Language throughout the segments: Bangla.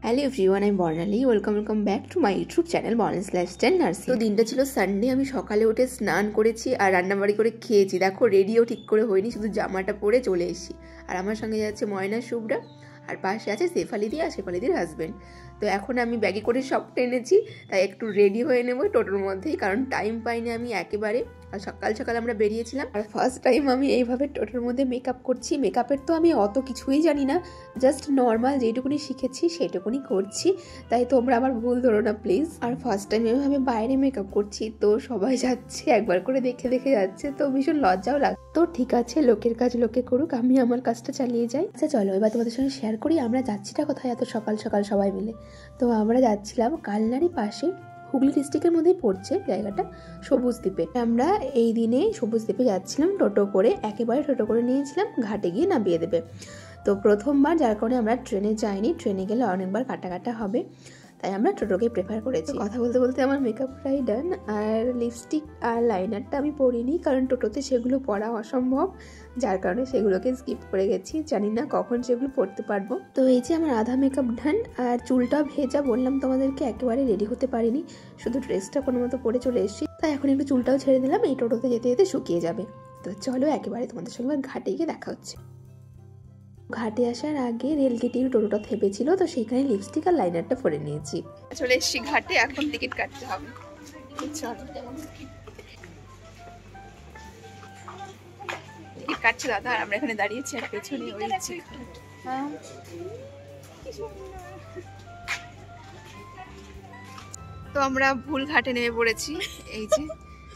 হ্যালো এভরিওয়ান, আমি Barnali. Welcome back to my YouTube channel Barnali's lifestyle nursing. তো দিনটা ছিল সানডে। আমি সকালে উঠে স্নান করেছি আর রান্নাবাড়ি করে খেয়েছি। দেখো, রেডিও ঠিক করে হয়নি, শুধু জামাটা পরে চলে এসেছি। আর আমার সঙ্গে যাচ্ছে ময়না, শুভ্রা, আর পাশে আছে শেফালিদি আর শেফালিদির হাজব্যান্ড। তো এখন আমি ব্যাগে করে সব টেনেছি, তাই একটু রেডি হয়ে নেবো টোটোর মধ্যেই, কারণ টাইম পাইনি আমি একেবারে। আর সকাল সকাল আমরা বেরিয়েছিলাম, আর ফার্স্ট টাইম আমি এইভাবে টোটোর মধ্যে মেকআপ করছি। মেকআপের তো আমি অত কিছুই জানি না, জাস্ট নর্মাল যেটুকুনি শিখেছি সেটুকুনি করছি, তাই তোমরা আমার ভুল ধরো না প্লিজ। আর ফার্স্ট টাইম এভাবে বাইরে মেকআপ করছি, তো সবাই যাচ্ছে একবার করে দেখে দেখে যাচ্ছে, তো ভীষণ লজ্জাও লাগে। তো ঠিক আছে, লোকের কাজ লোকে করুক, আমি আমার কাজটা চালিয়ে যাই। আচ্ছা চলো এবার তোমাদের সঙ্গে শেয়ার করি আমরা যাচ্ছিটা কোথায় এত সকাল সকাল সবাই মিলে। তো আমরা যাচ্ছিলাম কালনারই পাশে, হুগলি ডিস্ট্রিক্টের মধ্যেই পড়ছে জায়গাটা, সবুজ দ্বীপে। আমরা এই দিনে সবুজ দ্বীপে যাচ্ছিলাম টোটো করে, একেবারে টোটো করে নিয়েছিলাম, ঘাটে গিয়ে নামিয়ে দেবে। তো প্রথমবার, যার কারণে আমরা ট্রেনে যাইনি, ট্রেনে গেলে অনেকবার কাটা হবে, তাই আমরা টোটোকেই প্রেফার করেছি। কথা বলতে বলতে আমার মেকআপ প্রায় ডান, আর লিপস্টিক আর লাইনারটা আমি পরিনি, কারণ টোটোতে সেগুলো পরা অসম্ভব, যার কারণে সেগুলোকে স্কিপ করে গেছি। জানি না কখন সেগুলো পরতে পারবো। তো এই যে আমার আধা মেকআপ ডান, আর চুলটা ভেজা, বললাম তোমাদেরকে একেবারে রেডি হতে পারিনি, শুধু ড্রেসটা কোনো মতো পরে চলে এসেছি। তাই এখন একটু চুলটাও ছেড়ে দিলাম, এই টোটোতে যেতে যেতে শুকিয়ে যাবে। তো চলো একেবারে তোমাদের সঙ্গে ঘাটে গিয়ে দেখা হচ্ছে। ঘাটে আসার আগে রেলগেটে টোটোটা থেমেছিল, তো সেখানে লিপস্টিক আর লাইনারটা পরে নিয়েছি। চলে এসেছি ঘাটে, এখন টিকিট কাটতে হবে। চলো টিকিট কাটছে দাদা, আর আমরা এখানে দাঁড়িয়েছি, আর পেছনে ওই তো আমরা ভুল ঘাটে নেমে পড়েছি। এই যে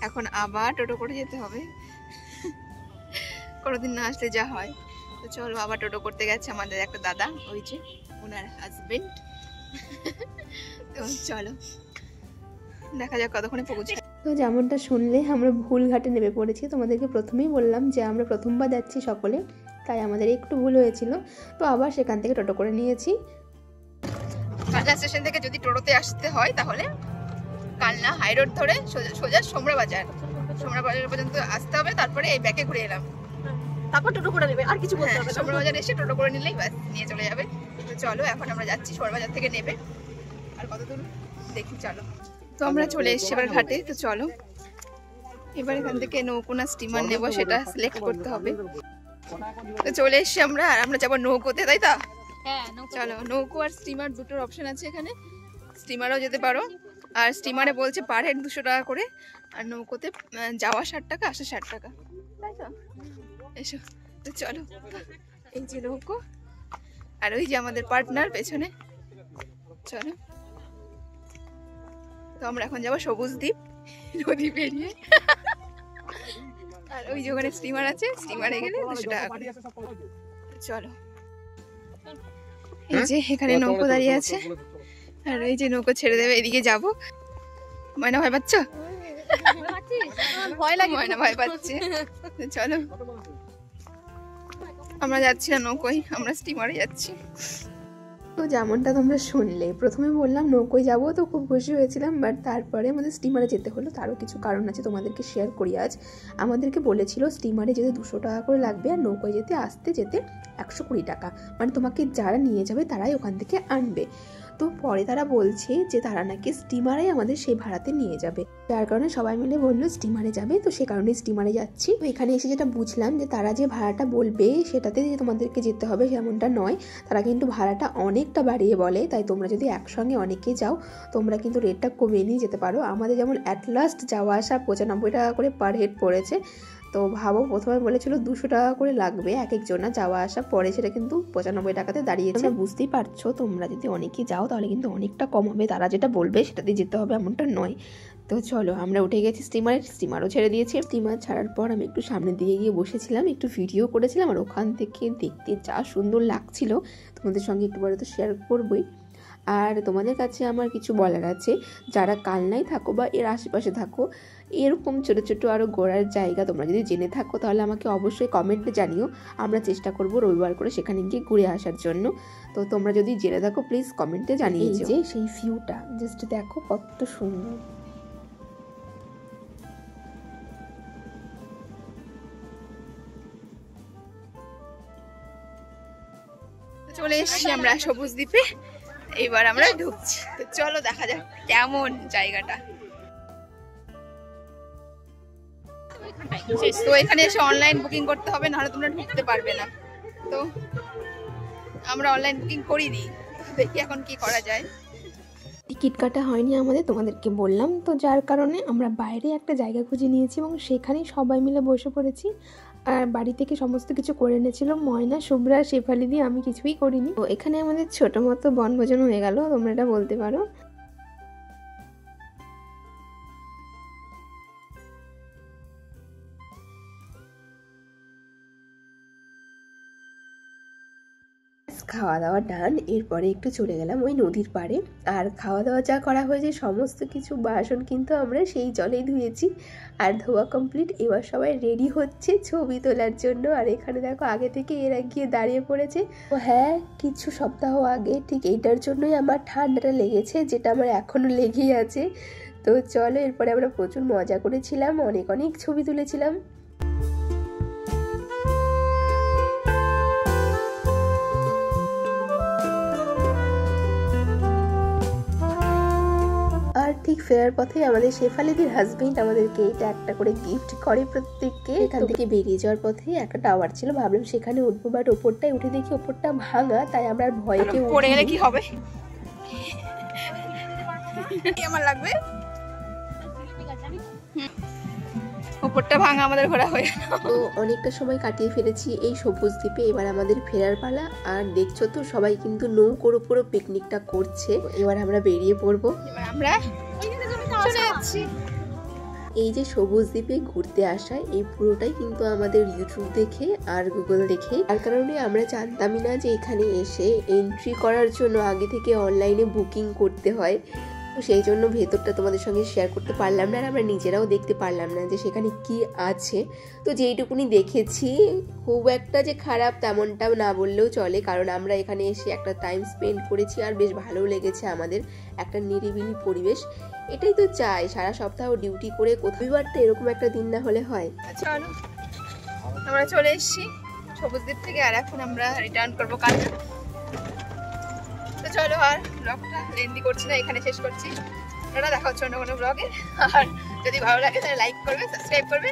এখন আবার টোটো করে যেতে হবে, কোনোদিন না আসলে যা হয়। তো চলো, আবার টোটো করতে গেছে আমাদের একটা দাদা, ওই যে ওনার হাজবেন্ড। তো চলো দেখা যাক কতক্ষণে পৌঁছে। তো যেমনটা শুনলে, আমরা ভুল ঘাটে নেমে পড়েছি। তোমাদেরকে প্রথমেই বললাম যে আমরা প্রথমবার যাচ্ছি সকলে, তাই আমাদের একটু ভুল হয়েছিল। তো আবার সেখান থেকে টোটো করে নিয়েছি। কালনা স্টেশন থেকে যদি টোটোতে আসতে হয়, তাহলে কালনা হাই রোড ধরে সোজা সোমরা বাজার পর্যন্ত আসতে হবে, তারপরে এই ব্যাকে ঘুরে এলাম, তারপর টোটো করে নেবে, আর কিছু বলতে হবে না। সোমরা বাজার এসে টোটো করে নিলেই ব্যাস নিয়ে চলে যাবে। তো চলো এখন আমরা যাচ্ছি, সোমরা বাজার থেকে নেবে, আর কত দূর দেখি চলো। তো আমরা চলে এসেছি এবার ঘাটে। তো চলো এবার এখান থেকে নৌকো না স্টিমার নেবো সেটা সিলেক্ট করতে হবে। তো চলে এসেছি আমরা, আর আমরা যাবো নৌকোতে, তাই তো? চলো, নৌকো আর স্টিমার দুটোর অপশন আছে এখানে। স্টিমারও যেতে পারো, আর স্টিমারে বলছে পার হেড 200 টাকা করে, আর নৌকোতে যাওয়া 60 টাকা, আসা 60 টাকা, তাই তো? এসো, তো চলো, এই যে নৌকো, আর ওই যে আমাদের পার্টনার পেছনে। চলো, তো আমরা এখন যাবো সবুজ দ্বীপ, নদী পেরিয়ে। আর ওই যে ওখানে স্টিমার আছে, স্টিমারে গেলে 200 টাকা করে। চলো, এই যে এখানে নৌকো দাঁড়িয়ে আছে, আর এই যে নৌকো ছেড়ে দেবে, এদিকে যাবো। ময়না ভয় পাচ্ছ? ভয় লাগে, ময়না ভয় পাচ্ছে। চলো, আমরা যাচ্ছি না নৌকোয়, আমরা স্টিমারে যাচ্ছি। তো যেমনটা তোমরা শুনলে, প্রথমে বললাম নৌকোয় যাবো, তো খুব খুশি হয়েছিলাম, বাট তারপরে আমাদের স্টিমারে যেতে হলো। তারও কিছু কারণ আছে, তোমাদেরকে শেয়ার করি আজ। আমাদেরকে বলেছিল স্টিমারে যেতে 200 টাকা করে লাগবে, আর নৌকোয় যেতে আসতে যেতে 120 টাকা, মানে তোমাকে যারা নিয়ে যাবে তারাই ওখান থেকে আনবে। তো পরে তারা বলছে যে তারা নাকি স্টিমারে আমাদের সেই ভাড়াতে নিয়ে যাবে, যার কারণে সবাই মিলে বললো স্টিমারে যাবে। তো সে কারণে স্টিমারে যাচ্ছি। তো এখানে এসে যেটা বুঝলাম, যে তারা যে ভাড়াটা বলবে সেটাতে যে তোমাদেরকে যেতে হবে সেমনটা নয়, তারা কিন্তু ভাড়াটা অনেকটা বাড়িয়ে বলে। তাই তোমরা যদি একসঙ্গে অনেকে যাও, তোমরা কিন্তু রেটটা কমিয়ে নিয়ে যেতে পারো। আমাদের যেমন অ্যাট লাস্ট যাওয়া আসা 95 টাকা করে পার হেড পড়েছে। তো ভাবো, প্রথমে বলেছিল 200 টাকা করে লাগবে এক একজনা যাওয়া আসা, পরে সেটা কিন্তু 95 টাকাতে দাঁড়িয়েছে। তোমরা বুঝতেই পারছো, তোমরা যদি অনেকে যাও তাহলে কিন্তু অনেকটা কম হবে, তারা যেটা বলবে সেটাতে যেতে হবে এমনটা নয়। তো চলো, আমরা উঠে গেছি স্টিমারে, স্টিমারও ছেড়ে দিয়েছি। স্টিমার ছাড়ার পর আমি একটু সামনের দিকে গিয়ে বসেছিলাম, একটু ভিডিও করেছিলাম, আর ওখান থেকে দেখতে যা সুন্দর লাগছিল তোমাদের সঙ্গে একটু পরে তো শেয়ার করবোই। আর তোমাদের কাছে আমার কিছু বলার আছে, যারা কালনায় থাকো বা এর আশেপাশে থাকো, এরকম ছোটো ছোটো আরও ঘোরার জায়গা তোমরা যদি জেনে থাকো, তাহলে আমাকে অবশ্যই কমেন্টে জানিও। আমরা চেষ্টা করব রবিবার করে সেখানে গিয়ে ঘুরে আসার জন্য। তো তোমরা যদি জেনে থাকো প্লিজ কমেন্টে জানিয়ে। এই যে সেই ভিউটা জাস্ট দেখো কত সুন্দর। চলে এসেছি আমরা সবুজ দ্বীপে। এইবার আমরা ঢুকছি, তো চলো দেখা যাক কেমন জায়গাটা। তো এখানে এসে অনলাইন বুকিং করতে হবে, নাহলে তোমরা ঢুকতে পারবে না। তো আমরা অনলাইন বুকিং করিনি, দেখি এখন কি করা যায়। টিকিট কাটা হয়নি আমাদের, তোমাদেরকে বললাম তো, যার কারণে আমরা বাইরে একটা জায়গা খুঁজে নিয়েছি এবং সেখানেই সবাই মিলে বসে পড়েছি। আর বাড়ি থেকে সমস্ত কিছু করে এনেছিল ময়না, শুভ্রা, শেফালি দিয়ে, আমি কিছুই করিনি। তো এখানে আমাদের ছোট মতো বনভোজন হয়ে গেল, তোমরা এটা বলতে পারো। খাওয়া দাওয়া ডান, এরপরে একটু চলে গেলাম ওই নদীর পাড়ে। আর খাওয়া দাওয়া যা করা হয়েছে সমস্ত কিছু বাসন কিন্তু আমরা সেই জলেই ধুয়েছি। আর ধোয়া কমপ্লিট, এবার সবাই রেডি হচ্ছে ছবি তোলার জন্য। আর এখানে দেখো আগে থেকে এরা গিয়ে দাঁড়িয়ে পড়েছে। ও হ্যাঁ, কিছু সপ্তাহ আগে ঠিক এইটার জন্যই আমার ঠান্ডাটা লেগেছে, যেটা আমার এখনো লেগেই আছে। তো চলো, এরপরে আমরা প্রচুর মজা করেছিলাম, অনেক অনেক ছবি তুলেছিলাম। আর ঠিক ফেরার পথে আমাদের শেফালিদির হাজবেন্ড আমাদেরকে এটা একটা করে গিফট করে প্রত্যেককে। এখান থেকে বেরিয়ে যাওয়ার পথে একটা টাওয়ার ছিল, ভাবলাম সেখানে উঠবো, বাট ওপরটায় উঠে দেখি ওপরটা ভাঙা, তাই আমরা ভয়ে কেউ পড়ে গেলে কি হবে, আমার লাগবে। ওপরটা ভাঙা, আমাদের ঘোরা হয়ে গেল। তো অনেকটা সময় কাটিয়ে ফেলেছি এই সবুজ দ্বীপে, এবার আমাদের ফেরার পালা। আর দেখছো তো সবাই কিন্তু নৌকোর উপরও পিকনিকটা করছে। এবার আমরা বেরিয়ে পড়বো। এবার আমরা চলে যাচ্ছি। এই যে সবুজ দ্বীপে ঘুরতে আসা, এই পুরোটাই কিন্তু আমাদের ইউটিউব দেখে আর গুগল দেখে। তার কারণে আমরা জানতামই না যে এখানে এসে এন্ট্রি করার জন্য আগে থেকে অনলাইনে বুকিং করতে হয়। তো সেই জন্য ভেতরটা তোমাদের সঙ্গে শেয়ার করতে পারলাম না, আর আমরা নিজেরাও দেখতে পারলাম না যে সেখানে কি আছে। তো যেইটুকুনি দেখেছি, খুব একটা যে খারাপ তেমনটাও না বললেও চলে, কারণ আমরা এখানে এসে একটা টাইম স্পেন্ড করেছি আর বেশ ভালো লেগেছে আমাদের। একটা নিরিবিলি পরিবেশ, এটাই তো চাই। সারা সপ্তাহ ডিউটি করে কোথাও বাড়তে এরকম একটা দিন না হলে হয়। চলো, আমরা চলে এসেছি সবুজ দ্বীপ থেকে, আর এখন আমরা রিটার্ন করবো কালকে। তো চলো, আর ব্লগটা লেন্দি করছি না, এখানে শেষ করছি। আপনারা দেখা হচ্ছে অন্য কোনো ব্লগে। আর যদি ভালো লাগে তাহলে লাইক করবে, সাবস্ক্রাইব করবে।